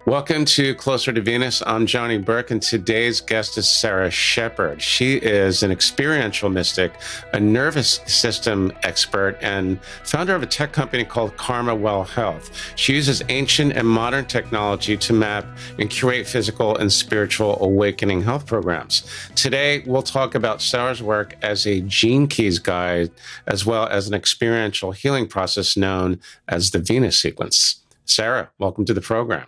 Welcome to Closer to Venus. I'm Johnny Burke, and today's guest is Sarah Shepard. She is an experiential mystic, a nervous system expert, and founder of a tech company called Karma Well Health. She uses ancient and modern technology to map and curate physical and spiritual awakening health programs. Today, we'll talk about Sarah's work as a gene keys guide, as well as an experiential healing process known as the Venus sequence. Sarah, welcome to the program.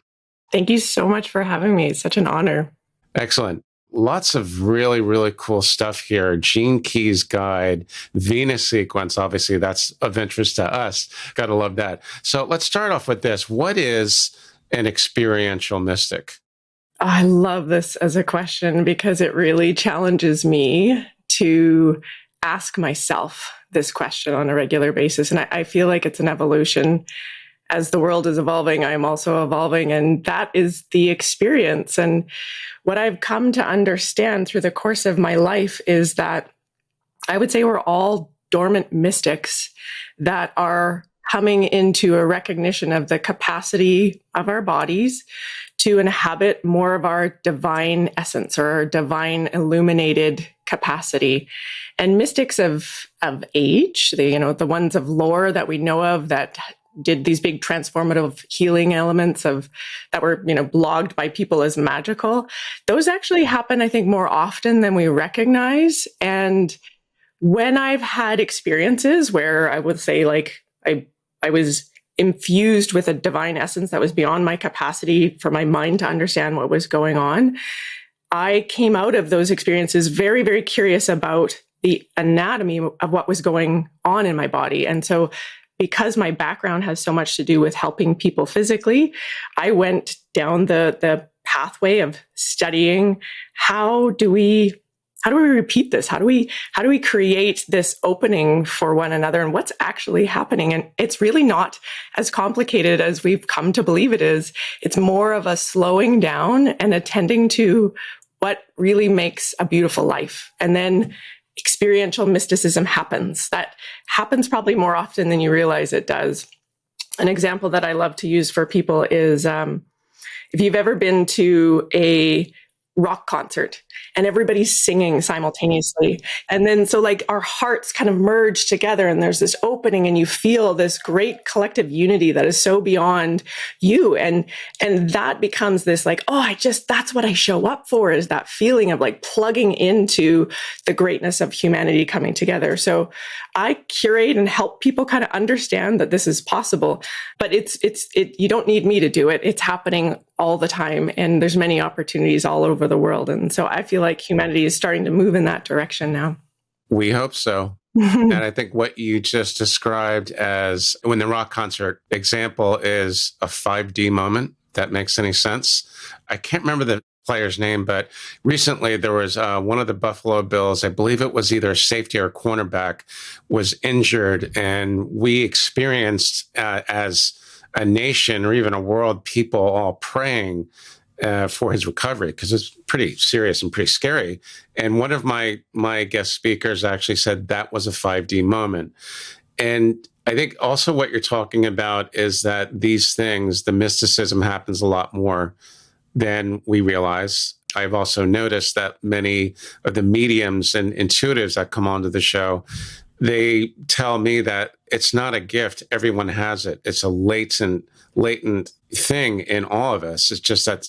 Thank you so much for having me. It's such an honor. Excellent. Lots of really, really cool stuff here. Gene Keys Guide, Venus sequence. Obviously, that's of interest to us. Got to love that. So let's start off with this. What is an experiential mystic? I love this as a question because it really challenges me to ask myself this question on a regular basis. And I feel like it's an evolution. As the world is evolving, I am also evolving, and that is the experience. And what I've come to understand through the course of my life is that I would say we're all dormant mystics that are coming into a recognition of the capacity of our bodies to inhabit more of our divine essence or our divine illuminated capacity. And mystics of age, the ones of lore that we know of that did these big transformative healing elements that were, blogged by people as magical. Those actually happen, I think, more often than we recognize. And when I've had experiences where I would say, I was infused with a divine essence that was beyond my capacity for my mind to understand what was going on, I came out of those experiences very, very curious about the anatomy of what was going on in my body. And so because my background has so much to do with helping people physically, I went down the pathway of studying how do we repeat this? How do we create this opening for one another, and what's actually happening? And it's really not as complicated as we've come to believe it is. It's more of a slowing down and attending to what really makes a beautiful life. And then experiential mysticism happens. That happens probably more often than you realize it does. An example that I love to use for people is if you've ever been to a rock concert and everybody's singing simultaneously. And then so our hearts kind of merge together and there's this opening and you feel this great collective unity that is so beyond you. And that becomes this that's what I show up for, is that feeling of plugging into the greatness of humanity coming together. So I curate and help people kind of understand that this is possible, but you don't need me to do it. It's happening all the time. And there's many opportunities all over the world. And so I feel like humanity is starting to move in that direction now. We hope so. And I think what you just described as when the rock concert example is a 5D moment, that makes any sense. I can't remember the player's name, but recently there was one of the Buffalo Bills, I believe it was either a safety or a cornerback, was injured. And we experienced as a nation or even a world, people all praying for his recovery, because it's pretty serious and pretty scary. And one of my guest speakers actually said that was a 5D moment. And I think also what you're talking about is that these things, the mysticism happens a lot more than we realize. I've also noticed that many of the mediums and intuitives that come onto the show, they tell me that it's not a gift. Everyone has it. It's a latent thing in all of us. It's just that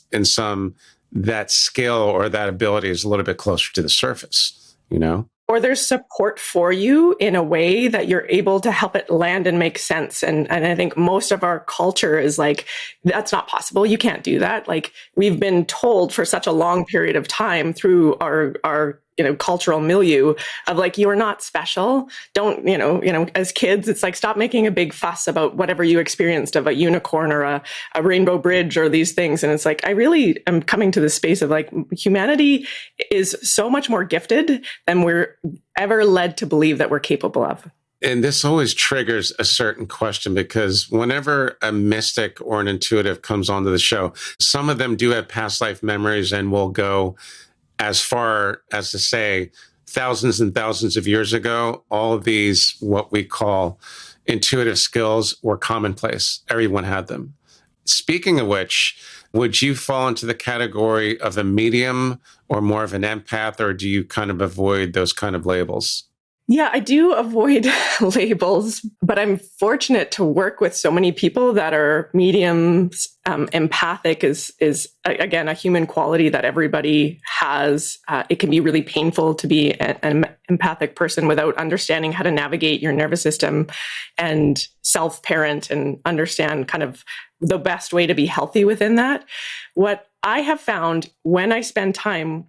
that skill or that ability is a little bit closer to the surface, Or there's support for you in a way that you're able to help it land and make sense. And I think most of our culture is that's not possible. You can't do that. We've been told for such a long period of time through our cultural milieu of you're not special. Don't, as kids, it's stop making a big fuss about whatever you experienced of a unicorn or a rainbow bridge or these things. And it's I really am coming to this space of humanity is so much more gifted than we're ever led to believe that we're capable of. And this always triggers a certain question, because whenever a mystic or an intuitive comes onto the show, some of them do have past life memories and will go as far as to say thousands and thousands of years ago, all of these, what we call intuitive skills were commonplace. Everyone had them. Speaking of which, would you fall into the category of a medium or more of an empath, or do you kind of avoid those kind of labels? Yeah, I do avoid labels, but I'm fortunate to work with so many people that are mediums. Empathic is again a human quality that everybody has. It can be really painful to be an empathic person without understanding how to navigate your nervous system and self-parent and understand kind of the best way to be healthy within that. What I have found when I spend time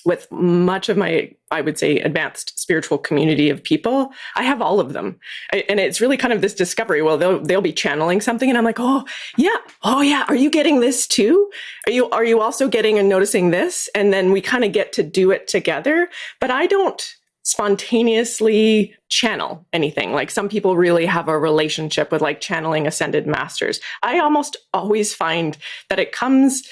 with much of my, I would say, advanced spiritual community of people, I have all of them. And it's really kind of this discovery. Well, they'll be channeling something and I'm like, oh yeah. Are you getting this too? Are you also getting and noticing this? And then we kind of get to do it together. But I don't spontaneously channel anything. Like some people really have a relationship with like channeling ascended masters. I almost always find that it comes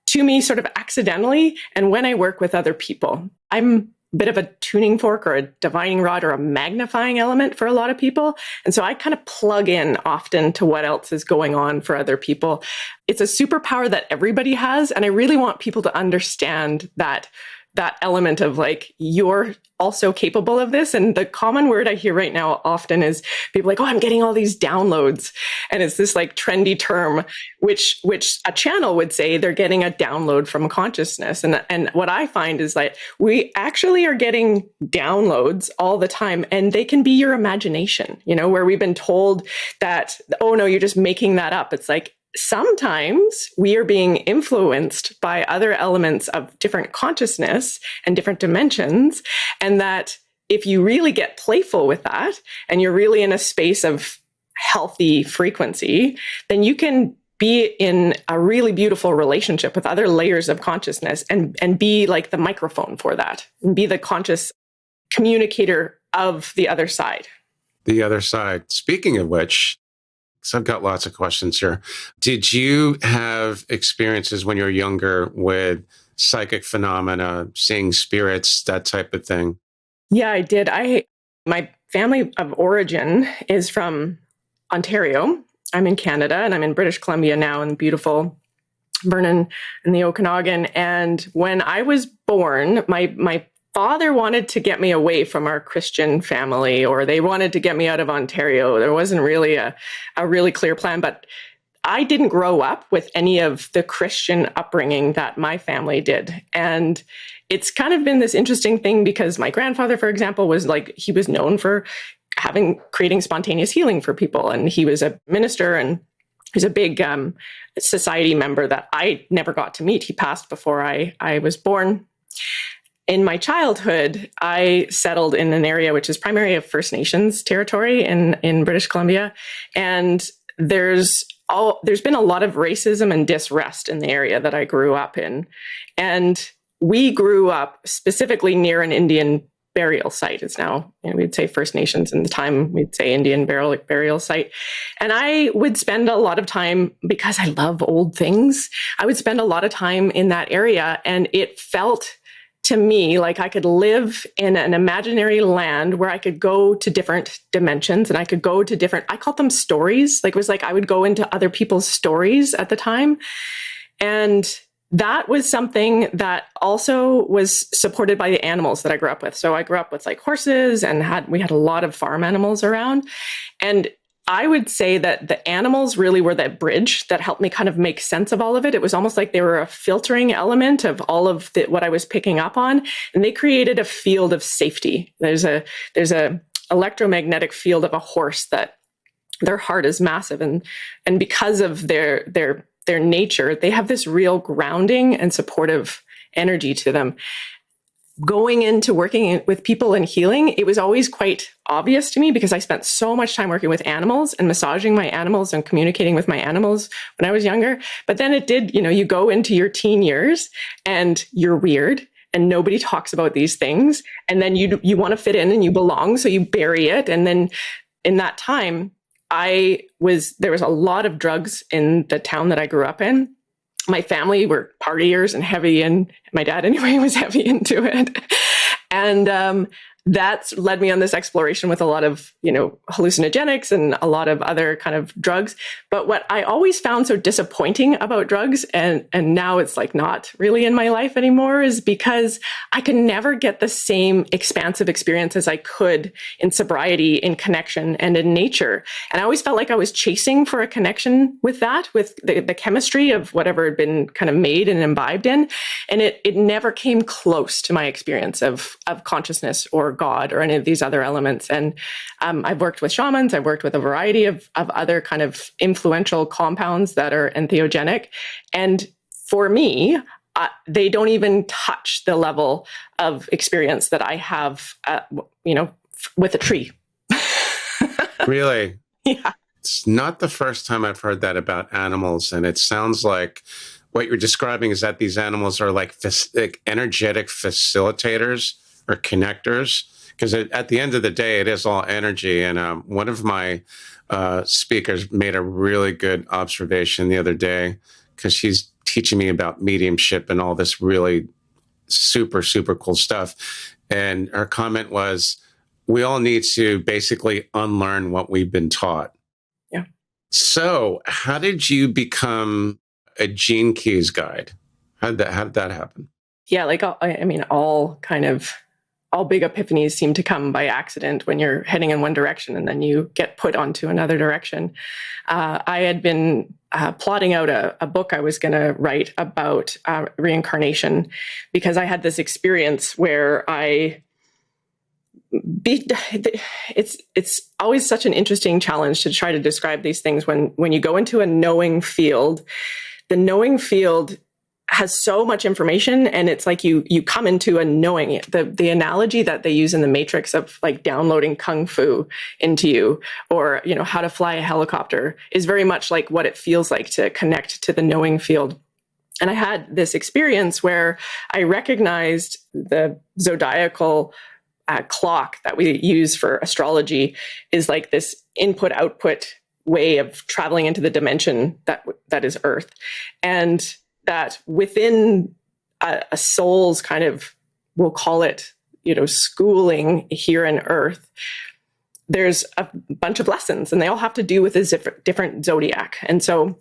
to me sort of accidentally. And when I work with other people, I'm a bit of a tuning fork or a divining rod or a magnifying element for a lot of people. And so I kind of plug in often to what else is going on for other people. It's a superpower that everybody has. And I really want people to understand that element of like, you're also capable of this. And the common word I hear right now often is people like, oh, I'm getting all these downloads. And it's this like trendy term, which a channel would say they're getting a download from consciousness. And what I find is like, we actually are getting downloads all the time, and they can be your imagination, where we've been told that, oh no, you're just making that up. It's like, sometimes we are being influenced by other elements of different consciousness and different dimensions. And that if you really get playful with that and you're really in a space of healthy frequency, then you can be in a really beautiful relationship with other layers of consciousness and be like the microphone for that and be the conscious communicator of the other side. The other side. Speaking of which, so I've got lots of questions here. Did you have experiences when you were younger with psychic phenomena, seeing spirits, that type of thing? Yeah, I did. My family of origin is from Ontario. I'm in Canada and I'm in British Columbia now in beautiful Vernon in the Okanagan. And when I was born, my father wanted to get me away from our Christian family, or they wanted to get me out of Ontario. There wasn't really a really clear plan, but I didn't grow up with any of the Christian upbringing that my family did. And it's kind of been this interesting thing because my grandfather, for example, he was known for creating spontaneous healing for people. And he was a minister and he's a big society member that I never got to meet. He passed before I was born. In my childhood, I settled in an area which is primarily a First Nations territory in British Columbia. And there's been a lot of racism and disrest in the area that I grew up in. And we grew up specifically near an Indian burial site. It's now, we'd say First Nations, in the time we'd say Indian burial site. And I would spend a lot of time, because I love old things, I would spend a lot of time in that area. And it felt to me like I could live in an imaginary land where I could go to different dimensions and I could go to different, I called them stories. Like it was like I would go into other people's stories at the time. And that was something that also was supported by the animals that I grew up with. So I grew up with like horses and we had a lot of farm animals around. And I would say that the animals really were that bridge that helped me kind of make sense of all of it. It was almost like they were a filtering element of all of what I was picking up on, and they created a field of safety. There's a electromagnetic field of a horse that their heart is massive, and because of their nature, they have this real grounding and supportive energy to them. Going into working with people and healing, it was always quite obvious to me because I spent so much time working with animals and massaging my animals and communicating with my animals when I was younger. But then it did, you go into your teen years and you're weird and nobody talks about these things. And then you want to fit in and you belong, so you bury it. And then in that time, there was a lot of drugs in the town that I grew up in. My family were partiers and heavy, and my dad anyway was heavy into it. And that's led me on this exploration with a lot of, hallucinogenics and a lot of other kind of drugs. But what I always found so disappointing about drugs, and now it's like not really in my life anymore, is because I could never get the same expansive experience as I could in sobriety, in connection, and in nature. And I always felt like I was chasing for a connection with that, with the chemistry of whatever had been kind of made and imbibed in. And it never came close to my experience of consciousness or God or any of these other elements. And I've worked with shamans, I've worked with a variety of other kind of influential compounds that are entheogenic. And for me, they don't even touch the level of experience that I have, with a tree. Really? Yeah. It's not the first time I've heard that about animals. And it sounds like what you're describing is that these animals are like energetic facilitators or connectors, because at the end of the day, it is all energy. And one of my speakers made a really good observation the other day, because she's teaching me about mediumship and all this really super, super cool stuff. And her comment was, we all need to basically unlearn what we've been taught. Yeah. So how did you become a Gene Keys guide? How did that happen? Yeah, like, all big epiphanies seem to come by accident when you're heading in one direction and then you get put onto another direction. I had been plotting out a book I was going to write about reincarnation, because I had this experience where it's always such an interesting challenge to try to describe these things when you go into a knowing field. The knowing field has so much information, and it's like you come into a knowing it. The analogy that they use in the Matrix of like downloading kung fu into you, or how to fly a helicopter, is very much like what it feels like to connect to the knowing field. And I had this experience where I recognized the zodiacal clock that we use for astrology is like this input-output way of traveling into the dimension that is Earth. And that within a soul's kind of, we'll call it, schooling here on Earth, there's a bunch of lessons, and they all have to do with this different zodiac. And so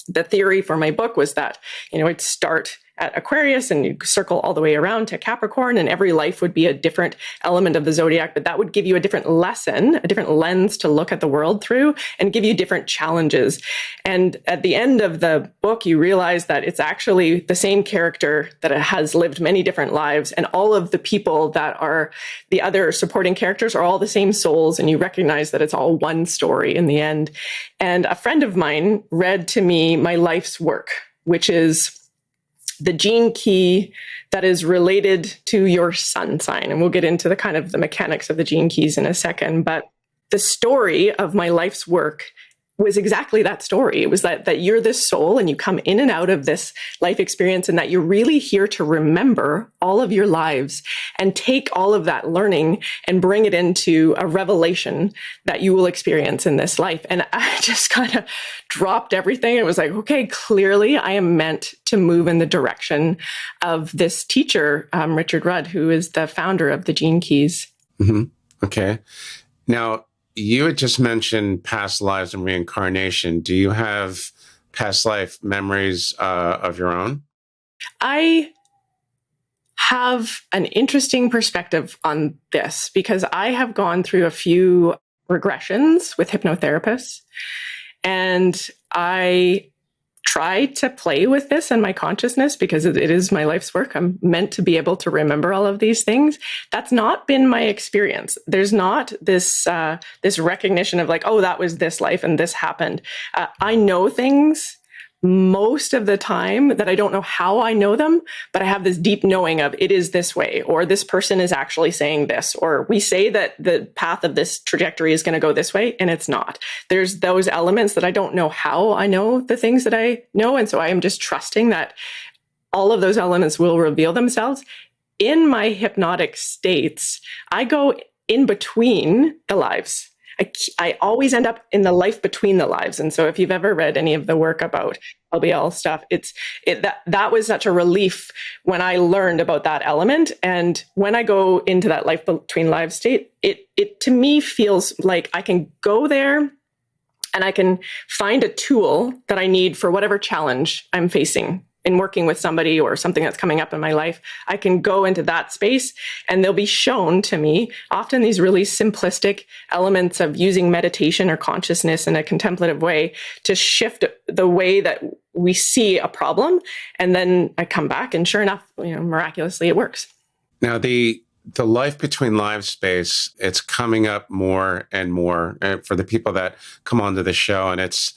the theory for my book was that, it'd start at Aquarius and you circle all the way around to Capricorn, and every life would be a different element of the zodiac, but that would give you a different lesson, a different lens to look at the world through, and give you different challenges. And at the end of the book, you realize that it's actually the same character that has lived many different lives, and all of the people that are the other supporting characters are all the same souls, and you recognize that it's all one story in the end. And a friend of mine read to me my life's work, which is the gene key that is related to your sun sign. And we'll get into the kind of the mechanics of the gene keys in a second. But the story of my life's work was exactly that story. It was that you're this soul and you come in and out of this life experience, and that you're really here to remember all of your lives and take all of that learning and bring it into a revelation that you will experience in this life. And I just kind of dropped everything. It was like, okay, clearly I am meant to move in the direction of this teacher, Richard Rudd, who is the founder of the Gene Keys. Mm-hmm. Okay. Now, you had just mentioned past lives and reincarnation. Do you have past life memories of your own? I have an interesting perspective on this, because I have gone through a few regressions with hypnotherapists, and I try to play with this in my consciousness because it is my life's work. I'm meant to be able to remember all of these things. That's not been my experience. There's not this recognition of like, oh, that was this life and this happened. I know things most of the time that I don't know how I know them, but I have this deep knowing of it is this way, or this person is actually saying this, or we say that the path of this trajectory is going to go this way, and it's not. There's those elements that I don't know how I know the things that I know. And so I am just trusting that all of those elements will reveal themselves. In my hypnotic states, I go in between the lives. I always end up in the life between the lives. And so if you've ever read any of the work about LBL stuff, that was such a relief when I learned about that element. And when I go into that life between lives state, it to me feels like I can go there and I can find a tool that I need for whatever challenge I'm facing in working with somebody or something that's coming up in my life. I can go into that space and they'll be shown to me often these really simplistic elements of using meditation or consciousness in a contemplative way to shift the way that we see a problem. And then I come back and sure enough, miraculously it works. Now, the life between lives space, it's coming up more and more for the people that come onto the show. And it's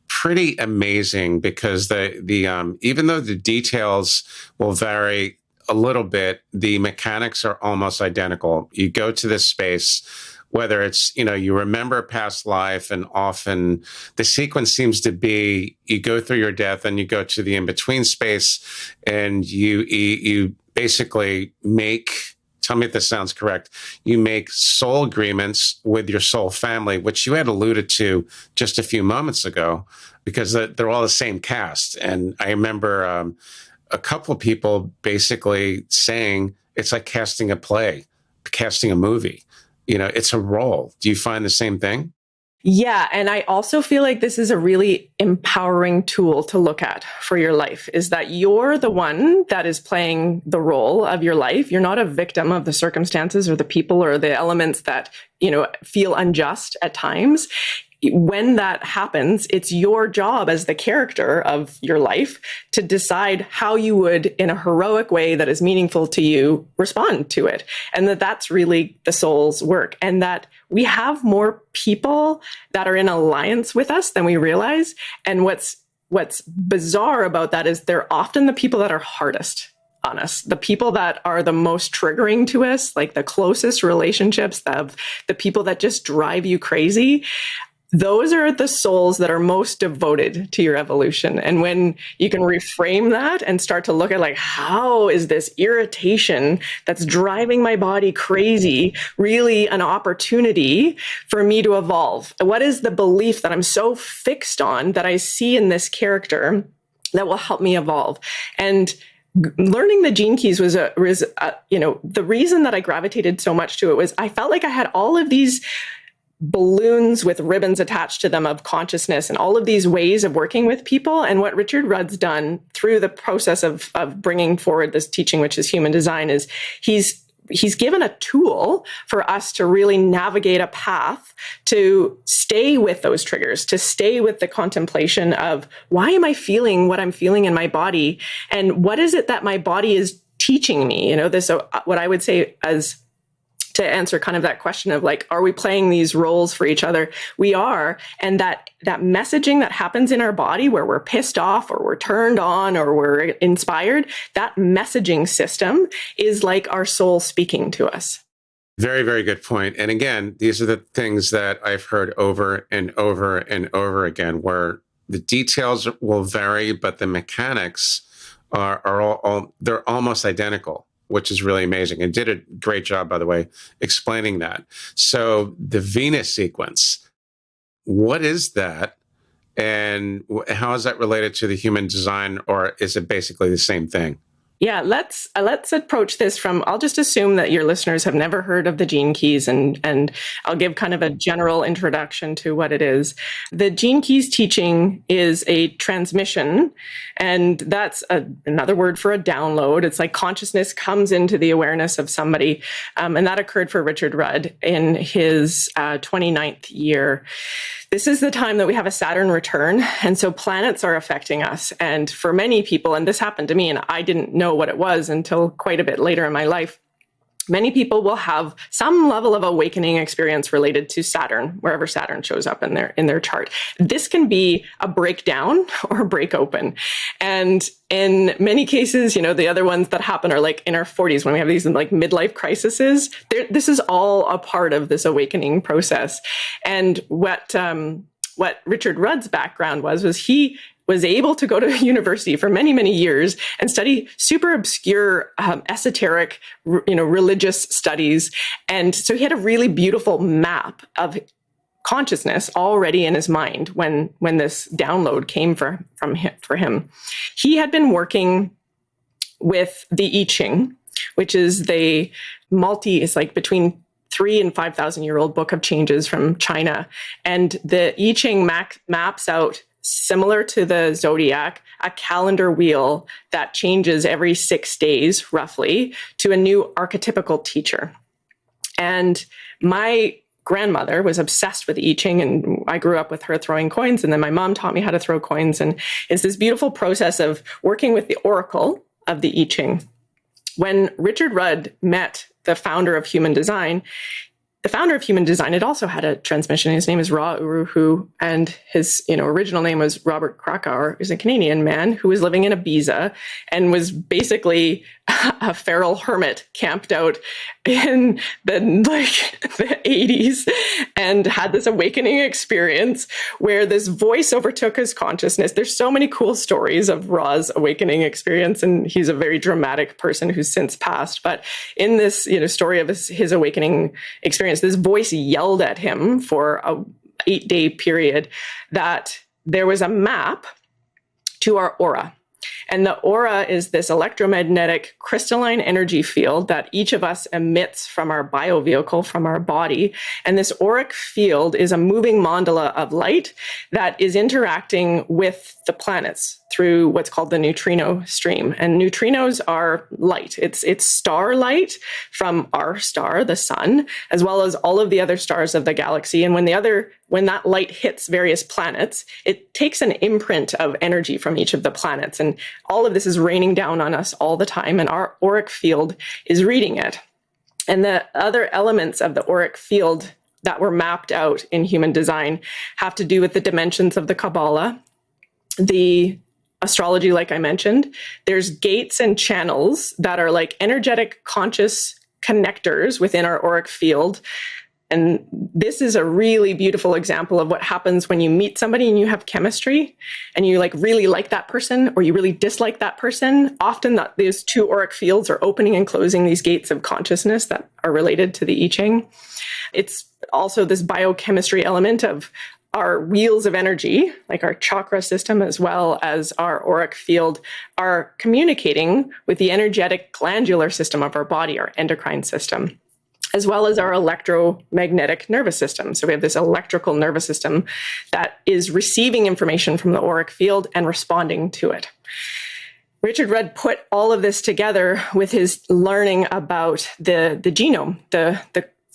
pretty amazing because the even though the details will vary a little bit, the mechanics are almost identical. You go to this space, whether it's, you remember a past life, and often the sequence seems to be you go through your death and you go to the in-between space and you basically make, tell me if this sounds correct, you make soul agreements with your soul family, which you had alluded to just a few moments ago, because they're all the same cast. And I remember a couple of people basically saying it's like casting a play, casting a movie. It's a role. Do you find the same thing? Yeah. And I also feel like this is a really empowering tool to look at for your life, is that you're the one that is playing the role of your life. You're not a victim of the circumstances or the people or the elements that, feel unjust at times. When that happens, it's your job as the character of your life to decide how you would, in a heroic way that is meaningful to you, respond to it. And that's really the soul's work. And that we have more people that are in alliance with us than we realize. And what's bizarre about that is they're often the people that are hardest on us, the people that are the most triggering to us, like the closest relationships, the people that just drive you crazy. Those are the souls that are most devoted to your evolution. And when you can reframe that and start to look at like, how is this irritation that's driving my body crazy really an opportunity for me to evolve? What is the belief that I'm so fixed on that I see in this character that will help me evolve? And learning the gene keys was the reason that I gravitated so much to it was I felt like I had all of these balloons with ribbons attached to them of consciousness and all of these ways of working with people. And what Richard Rudd's done through the process of bringing forward this teaching, which is human design, is he's given a tool for us to really navigate a path to stay with those triggers, to stay with the contemplation of why am I feeling what I'm feeling in my body? And what is it that my body is teaching me? What I would say as to answer kind of that question of like, are we playing these roles for each other? We are. And that messaging that happens in our body where we're pissed off or we're turned on or we're inspired, that messaging system is like our soul speaking to us. Very, very good point. And again, these are the things that I've heard over and over and over again, where the details will vary, but the mechanics are all they're almost identical, which is really amazing. And did a great job, by the way, explaining that. So the Venus sequence, what is that? And how is that related to the human design, or is it basically the same thing? Yeah, let's approach this from, I'll just assume that your listeners have never heard of the Gene Keys, and I'll give kind of a general introduction to what it is. The Gene Keys teaching is a transmission, and that's another word for a download. It's like consciousness comes into the awareness of somebody, and that occurred for Richard Rudd in his 29th year. This is the time that we have a Saturn return. And so planets are affecting us. And for many people, and this happened to me, and I didn't know what it was until quite a bit later in my life, many people will have some level of awakening experience related to Saturn, wherever Saturn shows up in their chart. This can be a breakdown or a break open. And in many cases, the other ones that happen are like in our 40s when we have these like midlife crises. This is all a part of this awakening process. And what Richard Rudd's background was he was able to go to university for many, many years and study super obscure, esoteric, religious studies. And so he had a really beautiful map of consciousness already in his mind when this download came for him. He had been working with the I Ching, which is it's like between 3,000 and 5,000 year old book of changes from China. And the I Ching maps out, similar to the zodiac, a calendar wheel that changes every 6 days, roughly, to a new archetypical teacher. And my grandmother was obsessed with I Ching, and I grew up with her throwing coins, and then my mom taught me how to throw coins. And it's this beautiful process of working with the oracle of the I Ching. When Richard Rudd met the founder of human design, it also had a transmission. His name is Ra Uru Hu, and his original name was Robert Krakauer. He's a Canadian man who was living in Ibiza and was basically a feral hermit camped out in the 80s, and had this awakening experience where this voice overtook his consciousness. There's so many cool stories of Ra's awakening experience, and he's a very dramatic person who's since passed. But in this story of his awakening experience, this voice yelled at him for a 8-day period that there was a map to our aura. And the aura is this electromagnetic crystalline energy field that each of us emits from our biovehicle, from our body. And this auric field is a moving mandala of light that is interacting with the planets through what's called the neutrino stream. And neutrinos are light. It's star light from our star, the sun, as well as all of the other stars of the galaxy. And when that light hits various planets, it takes an imprint of energy from each of the planets. And all of this is raining down on us all the time, and our auric field is reading it. And the other elements of the auric field that were mapped out in human design have to do with the dimensions of the Kabbalah, the astrology, like I mentioned. There's gates and channels that are like energetic conscious connectors within our auric field. And this is a really beautiful example of what happens when you meet somebody and you have chemistry and you really like that person, or you really dislike that person. Often these two auric fields are opening and closing these gates of consciousness that are related to the I Ching. It's also this biochemistry element of our wheels of energy, like our chakra system, as well as our auric field, are communicating with the energetic glandular system of our body, our endocrine system, as well as our electromagnetic nervous system. So we have this electrical nervous system that is receiving information from the auric field and responding to it. Richard Rudd put all of this together with his learning about the genome.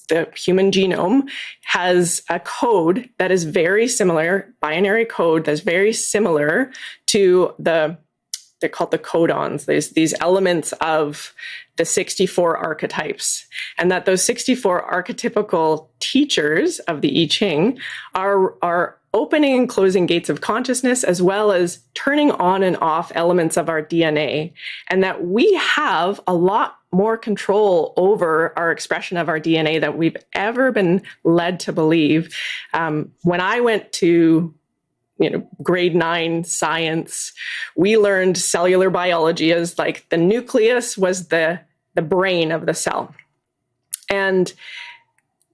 The human genome has a code that is very similar, binary code that's very similar to they're called the codons, these elements of the 64 archetypes. And that those 64 archetypical teachers of the I Ching are opening and closing gates of consciousness, as well as turning on and off elements of our DNA. And that we have a lot more control over our expression of our DNA than we've ever been led to believe. When I went to grade 9 science, we learned cellular biology as like the nucleus was the brain of the cell. And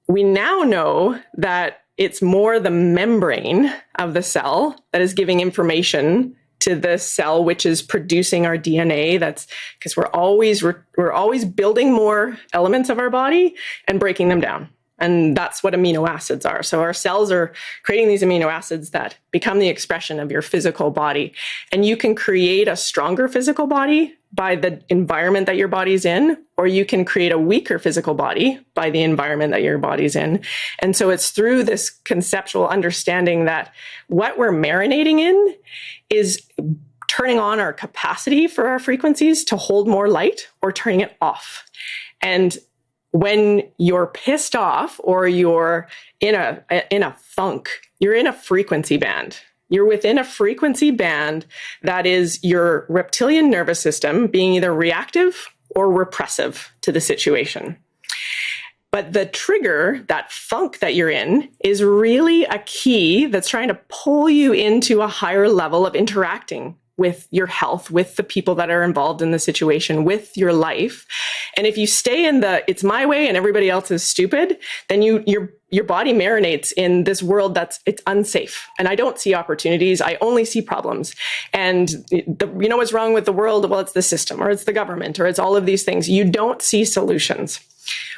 we now know that it's more the membrane of the cell that is giving information to the cell, which is producing our DNA. That's because we're always building more elements of our body and breaking them down. And that's what amino acids are. So our cells are creating these amino acids that become the expression of your physical body. And you can create a stronger physical body by the environment that your body's in, or you can create a weaker physical body by the environment that your body's in. And so it's through this conceptual understanding that what we're marinating in is turning on our capacity for our frequencies to hold more light, or turning it off. And when you're pissed off or you're in a funk, you're in a frequency band. You're within a frequency band that is your reptilian nervous system being either reactive or repressive to the situation. But the trigger, that funk that you're in, is really a key that's trying to pull you into a higher level of interacting with your health, with the people that are involved in the situation, with your life. And if you stay in the it's my way and everybody else is stupid, then your body marinates in this world it's unsafe. And I don't see opportunities. I only see problems. And you know what's wrong with the world? Well, it's the system, or it's the government, or it's all of these things. You don't see solutions.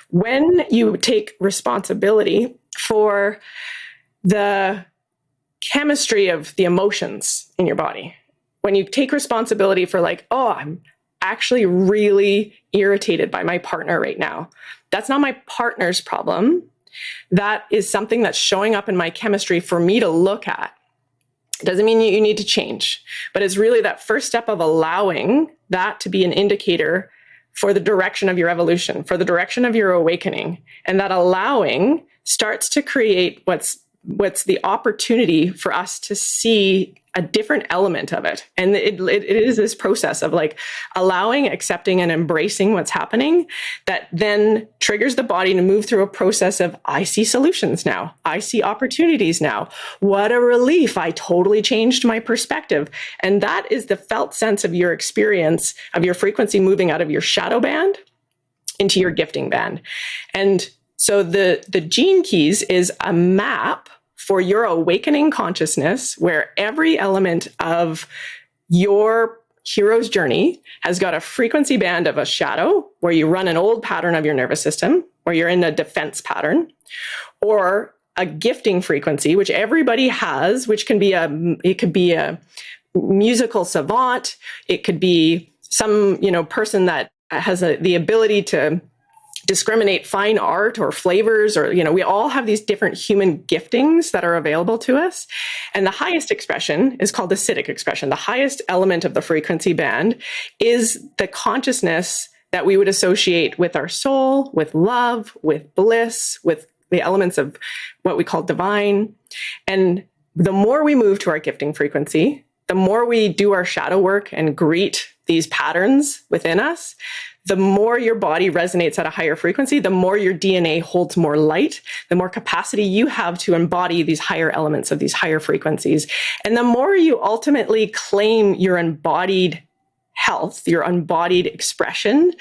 When you take responsibility for the chemistry of the emotions in your body, when you take responsibility for like, oh, I'm actually really irritated by my partner right now. That's not my partner's problem. That is something that's showing up in my chemistry for me to look at. It doesn't mean you need to change, but it's really that first step of allowing that to be an indicator for the direction of your evolution, for the direction of your awakening. And that allowing starts to create what's the opportunity for us to see a different element of it. And it is this process of like allowing, accepting, and embracing what's happening that then triggers the body to move through a process of, I see solutions now. I see opportunities now. What a relief. I totally changed my perspective. And that is the felt sense of your experience of your frequency moving out of your shadow band into your gifting band. And so the gene keys is a map for your awakening consciousness, where every element of your hero's journey has got a frequency band of a shadow, where you run an old pattern of your nervous system, where you're in a defense pattern, or a gifting frequency, which everybody has, which can be it could be a musical savant, it could be some person that has the ability to discriminate fine art or flavors, or, we all have these different human giftings that are available to us. And the highest expression is called the acidic expression. The highest element of the frequency band is the consciousness that we would associate with our soul, with love, with bliss, with the elements of what we call divine. And the more we move to our gifting frequency, the more we do our shadow work and greet these patterns within us, the more your body resonates at a higher frequency, the more your DNA holds more light, the more capacity you have to embody these higher elements of these higher frequencies. And the more you ultimately claim your embodied health, your embodied expression,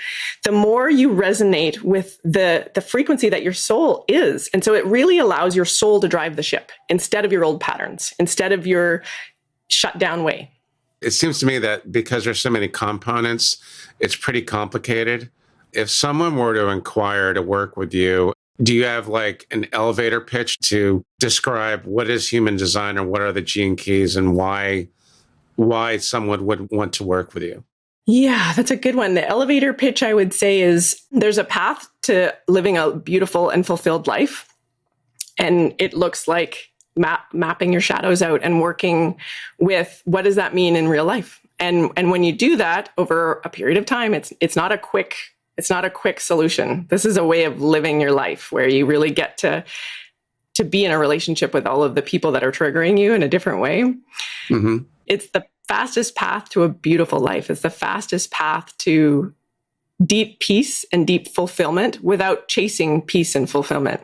the more you resonate with the frequency that your soul is. And so it really allows your soul to drive the ship instead of your old patterns, instead of your shut down way. It seems to me that because there's so many components, it's pretty complicated. If someone were to inquire to work with you, do you have like an elevator pitch to describe what is human design, or what are the gene keys, and why someone would want to work with you? Yeah, that's a good one. The elevator pitch, I would say, is there's a path to living a beautiful and fulfilled life. And it looks like mapping your shadows out and working with what does that mean in real life. And when you do that over a period of time, it's not a quick solution. This is a way of living your life where you really get to be in a relationship with all of the people that are triggering you in a different way. Mm-hmm. It's the fastest path to a beautiful life. It's the fastest path to deep peace and deep fulfillment without chasing peace and fulfillment.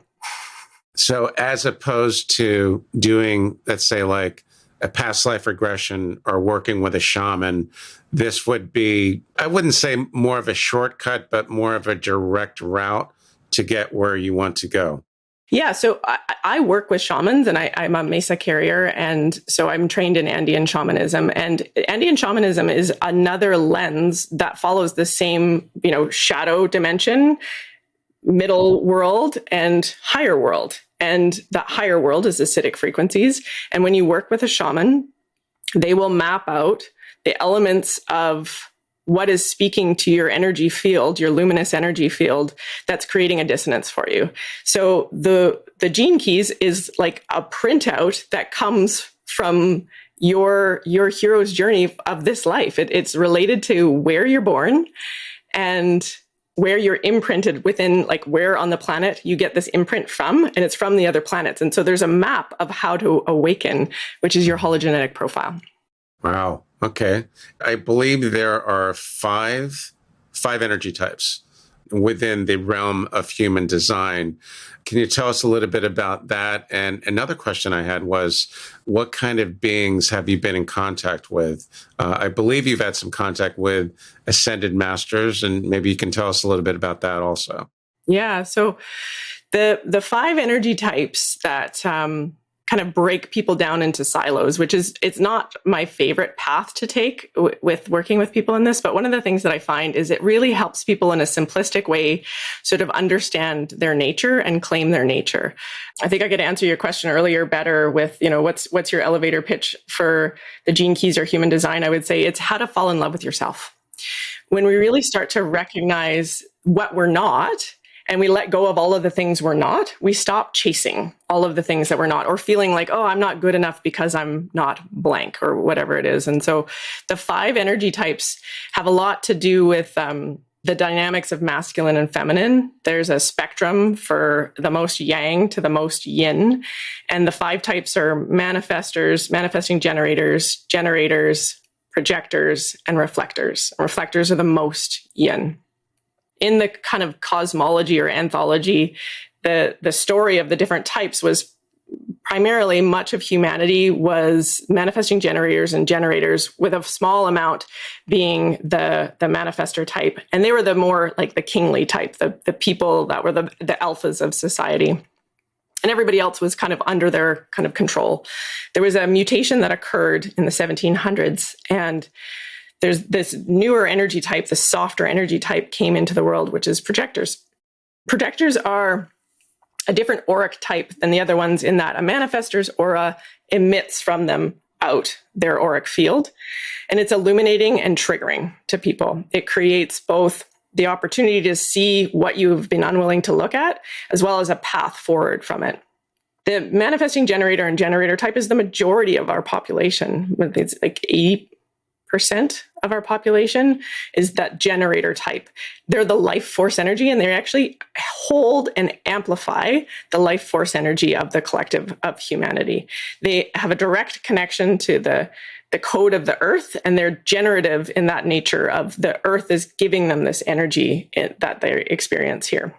So as opposed to doing, let's say, like a past life regression or working with a shaman, this would be, I wouldn't say more of a shortcut, but more of a direct route to get where you want to go. Yeah, so I work with shamans, and I'm a Mesa carrier, and so I'm trained in Andean shamanism. And Andean shamanism is another lens that follows the same, shadow dimension, middle world, and higher world. And that higher world is acidic frequencies. And when you work with a shaman, they will map out the elements of what is speaking to your energy field, your luminous energy field, that's creating a dissonance for you. So the gene keys is like a printout that comes from your hero's journey of this life. It's related to where you're born and where you're imprinted within, like where on the planet you get this imprint from, and it's from the other planets. And so there's a map of how to awaken, which is your hologenetic profile. Wow. Okay. I believe there are five energy types. within the realm of human design. Can you tell us a little bit about that? And another question I had was, what kind of beings have you been in contact with? I believe you've had some contact with ascended masters, and maybe you can tell us a little bit about that also. Yeah. So the five energy types that kind of break people down into silos, which is, it's not my favorite path to take with working with people in this. But one of the things that I find is it really helps people in a simplistic way sort of understand their nature and claim their nature. I think I could answer your question earlier better with, what's your elevator pitch for the Gene Keys or human design? I would say it's how to fall in love with yourself. When we really start to recognize what we're not, and we let go of all of the things we're not, we stop chasing all of the things that we're not, or feeling like, oh, I'm not good enough because I'm not blank or whatever it is. And so the five energy types have a lot to do with the dynamics of masculine and feminine. There's a spectrum for the most yang to the most yin. And the five types are manifestors, manifesting generators, projectors, and reflectors. Reflectors are the most yin. In the kind of cosmology or anthology, the story of the different types was primarily much of humanity was manifesting generators and generators, with a small amount being the manifestor type. And they were the more like the kingly type, the people that were the alphas of society. And everybody else was kind of under their kind of control. There was a mutation that occurred in the 1700s, and there's this newer energy type, the softer energy type came into the world, which is projectors. Projectors are a different auric type than the other ones in that a manifestor's aura emits from them out their auric field. And it's illuminating and triggering to people. It creates both the opportunity to see what you've been unwilling to look at, as well as a path forward from it. The manifesting generator and generator type is the majority of our population. It's like 80% of our population is that generator type. They're the life force energy, and they actually hold and amplify the life force energy of the collective of humanity. They have a direct connection to the code of the earth, and they're generative in that nature of the earth is giving them this energy that they experience here.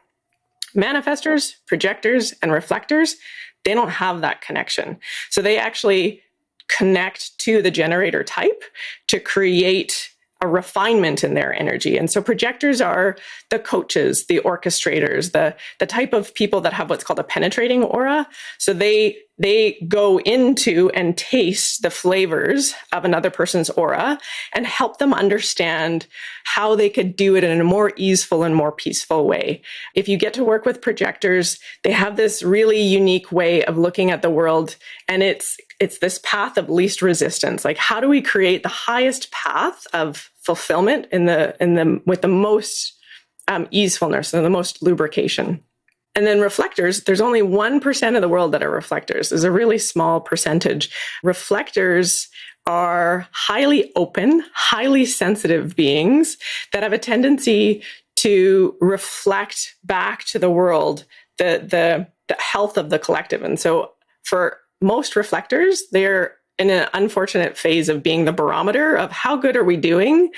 Manifestors, projectors, and reflectors, they don't have that connection. So they actually connect to the generator type to create a refinement in their energy. And so projectors are the coaches, the orchestrators, the type of people that have what's called a penetrating aura. So they go into and taste the flavors of another person's aura and help them understand how they could do it in a more easeful and more peaceful way. If you get to work with projectors, they have this really unique way of looking at the world, and it's this path of least resistance. Like, how do we create the highest path of fulfillment with the most easefulness and the most lubrication? And then reflectors, there's only 1% of the world that are reflectors. There's a really small percentage. Reflectors are highly open, highly sensitive beings that have a tendency to reflect back to the world the health of the collective. And so for most reflectors, they're in an unfortunate phase of being the barometer of how good are we doing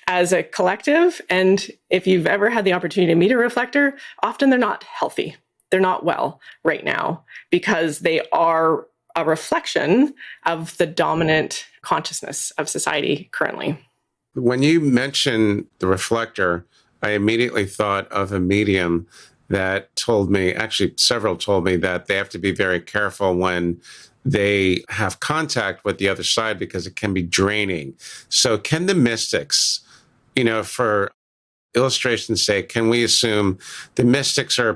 as a collective. And if you've ever had the opportunity to meet a reflector, often they're not healthy. They're not well right now because they are a reflection of the dominant consciousness of society currently. When you mention the reflector, I immediately thought of a medium that told me, actually several told me, that they have to be very careful when they have contact with the other side because it can be draining. So can the mystics, for illustration's sake, can we assume the mystics are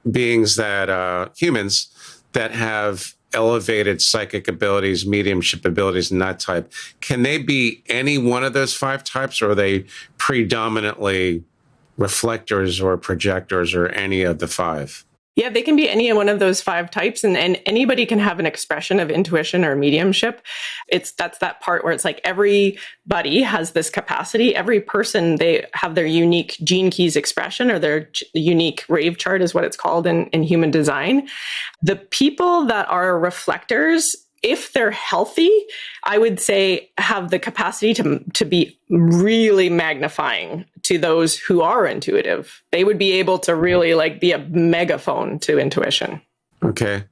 beings that, humans that have elevated psychic abilities, mediumship abilities, and that type? Can they be any one of those five types, or are they predominantly reflectors or projectors or any of the five? Yeah, they can be any one of those five types, and anybody can have an expression of intuition or mediumship. That's that part where it's like everybody has this capacity. Every person, they have their unique gene keys expression, or their unique rave chart is what it's called in human design. The people that are reflectors, if they're healthy, I would say have the capacity to be really magnifying to those who are intuitive. They would be able to really like be a megaphone to intuition. Okay.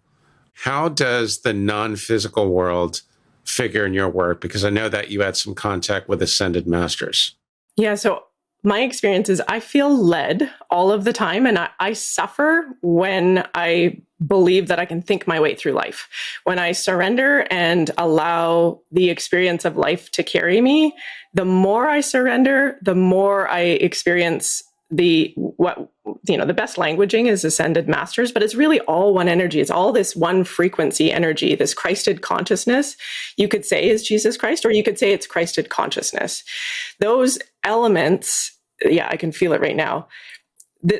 How does the non-physical world figure in your work? Because I know that you had some contact with ascended masters. Yeah. So my experience is I feel led all of the time, and I suffer when I believe that I can think my way through life. When I surrender and allow the experience of life to carry me, the more I surrender, the more I experience the best languaging is ascended masters, but it's really all one energy. It's all this one frequency energy, this Christed consciousness. You could say is Jesus Christ, or you could say it's Christed consciousness. Those elements, yeah, I can feel it right now.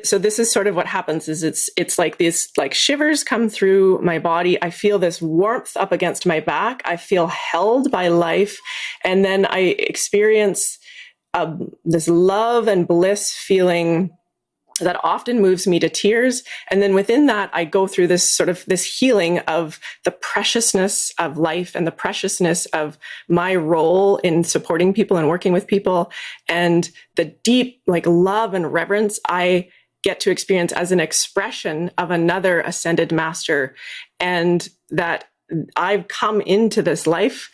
So this is sort of what happens is it's like these like shivers come through my body. I feel this warmth up against my back. I feel held by life. And then I experience this love and bliss feeling that often moves me to tears. And then within that, I go through this sort of this healing of the preciousness of life and the preciousness of my role in supporting people and working with people, and the deep like love and reverence I get to experience as an expression of another ascended master. And that I've come into this life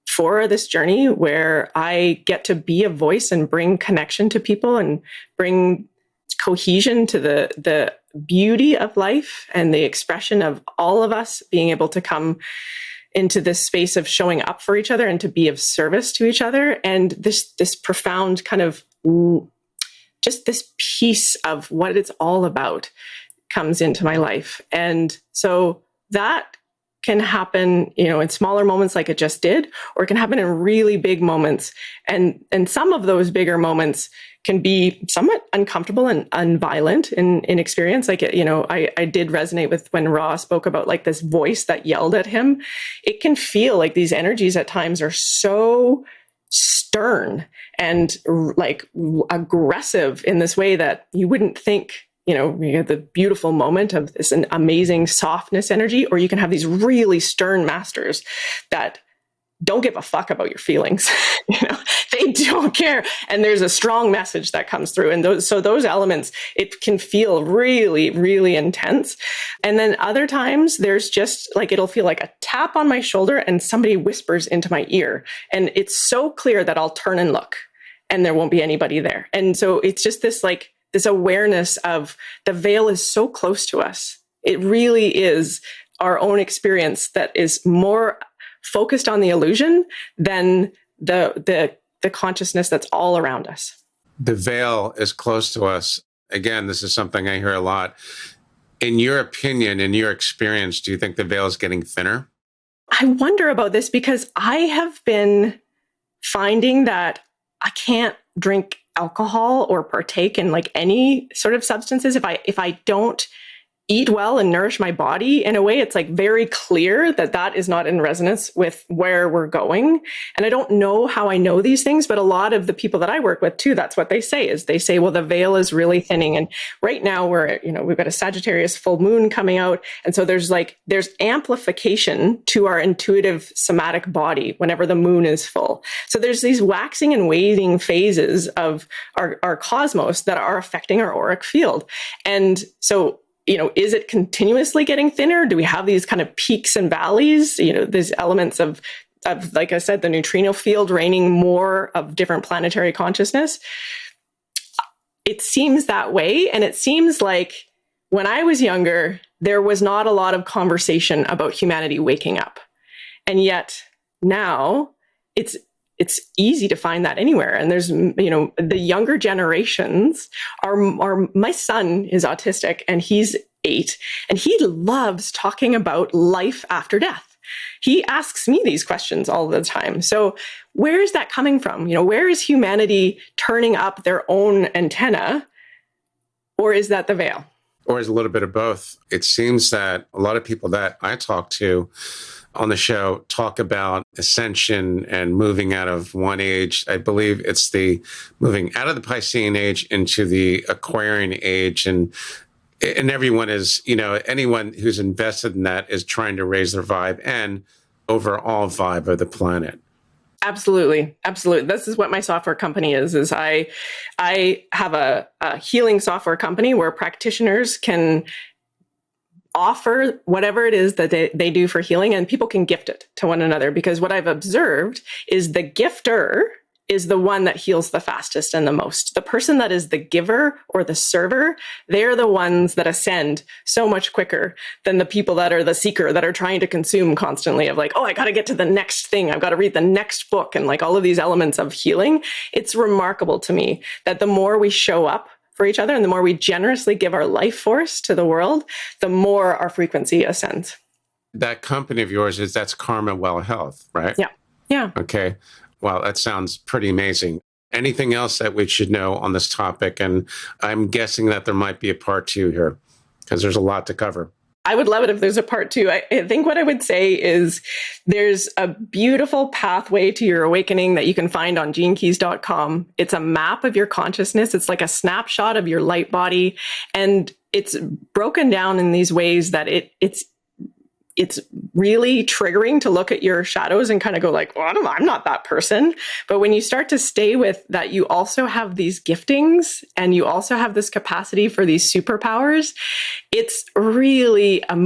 for this journey where I get to be a voice and bring connection to people and bring cohesion to the beauty of life and the expression of all of us being able to come into this space of showing up for each other and to be of service to each other. And this profound kind of just this piece of what it's all about comes into my life. And so that can happen, in smaller moments like it just did, or it can happen in really big moments. And some of those bigger moments can be somewhat uncomfortable and unviolent in experience. Like, I did resonate with when Ra spoke about like this voice that yelled at him. It can feel like these energies at times are so stern and like aggressive in this way that you wouldn't think. You have the beautiful moment of this an amazing softness energy, or you can have these really stern masters that don't give a fuck about your feelings. They don't care. And there's a strong message that comes through. And those elements, it can feel really, really intense. And then other times there's just like, it'll feel like a tap on my shoulder and somebody whispers into my ear. And it's so clear that I'll turn and look and there won't be anybody there. And so it's just this like, this awareness of the veil is so close to us. It really is our own experience that is more focused on the illusion than the consciousness that's all around us. The veil is close to us. Again, this is something I hear a lot. In your opinion, in your experience, do you think the veil is getting thinner? I wonder about this because I have been finding that I can't drink alcohol or partake in like any sort of substances if I don't eat well and nourish my body in a way. It's like very clear that is not in resonance with where we're going. And I don't know how I know these things, but a lot of the people that I work with too, that's what they say, well, the veil is really thinning. And right now we've got a Sagittarius full moon coming out. And so there's amplification to our intuitive somatic body whenever the moon is full. So there's these waxing and waning phases of our cosmos that are affecting our auric field. And so is it continuously getting thinner? Do we have these kind of peaks and valleys? These elements of, like I said, the neutrino field reigning more of different planetary consciousness. It seems that way. And it seems like when I was younger, there was not a lot of conversation about humanity waking up. And yet now it's easy to find that anywhere. And there's, the younger generations my son is autistic and he's 8 and he loves talking about life after death. He asks me these questions all the time. So where is that coming from? Where is humanity turning up their own antenna, or is that the veil? Or is a little bit of both? It seems that a lot of people that I talk to on the show talk about ascension and moving out of one age. I believe it's the moving out of the Piscean age into the Aquarian age. And everyone is, anyone who's invested in that is trying to raise their vibe. And overall vibe of the planet. Absolutely. Absolutely. This is what my software company is I have a healing software company where practitioners can offer whatever it is that they do for healing, and people can gift it to one another. Because what I've observed is the gifter is the one that heals the fastest and the most. The person that is the giver or the server, they're the ones that ascend so much quicker than the people that are the seeker, that are trying to consume constantly, of like, oh, I got to get to the next thing. I've got to read the next book, and like all of these elements of healing. It's remarkable to me that the more we show up for each other and the more we generously give our life force to the world, the more our frequency ascends. That company of yours that's Karma Well Health, right? Yeah. Yeah. Okay. Wow, that sounds pretty amazing. Anything else that we should know on this topic? And I'm guessing that there might be a part 2 here, because there's a lot to cover. I would love it if there's a part 2. I think what I would say is there's a beautiful pathway to your awakening that you can find on genekeys.com. It's a map of your consciousness. It's like a snapshot of your light body. And it's broken down in these ways that it's really triggering to look at your shadows and kind of go like, well, I'm not that person. But when you start to stay with that, you also have these giftings and you also have this capacity for these superpowers. It's really a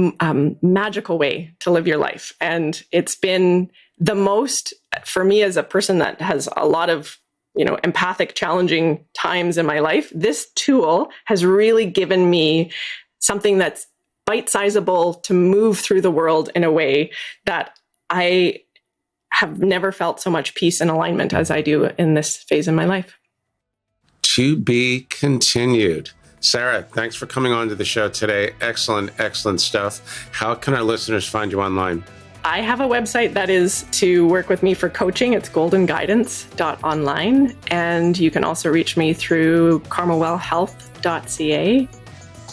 magical way to live your life. And it's been the most, for me as a person that has a lot of, empathic, challenging times in my life, this tool has really given me something that's bite-sizable to move through the world in a way that I have never felt so much peace and alignment as I do in this phase in my life. To be continued. Sarah, thanks for coming on to the show today. Excellent, excellent stuff. How can our listeners find you online? I have a website that is to work with me for coaching. It's goldenguidance.online. And you can also reach me through karmawellhealth.ca.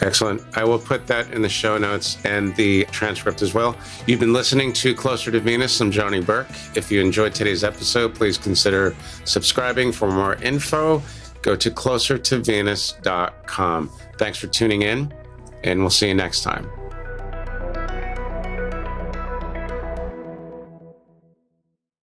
Excellent. I will put that in the show notes and the transcript as well. You've been listening to Closer to Venus. I'm Johnny Burke. If you enjoyed today's episode, please consider subscribing. For more info, go to closertovenus.com. Thanks for tuning in, and we'll see you next time.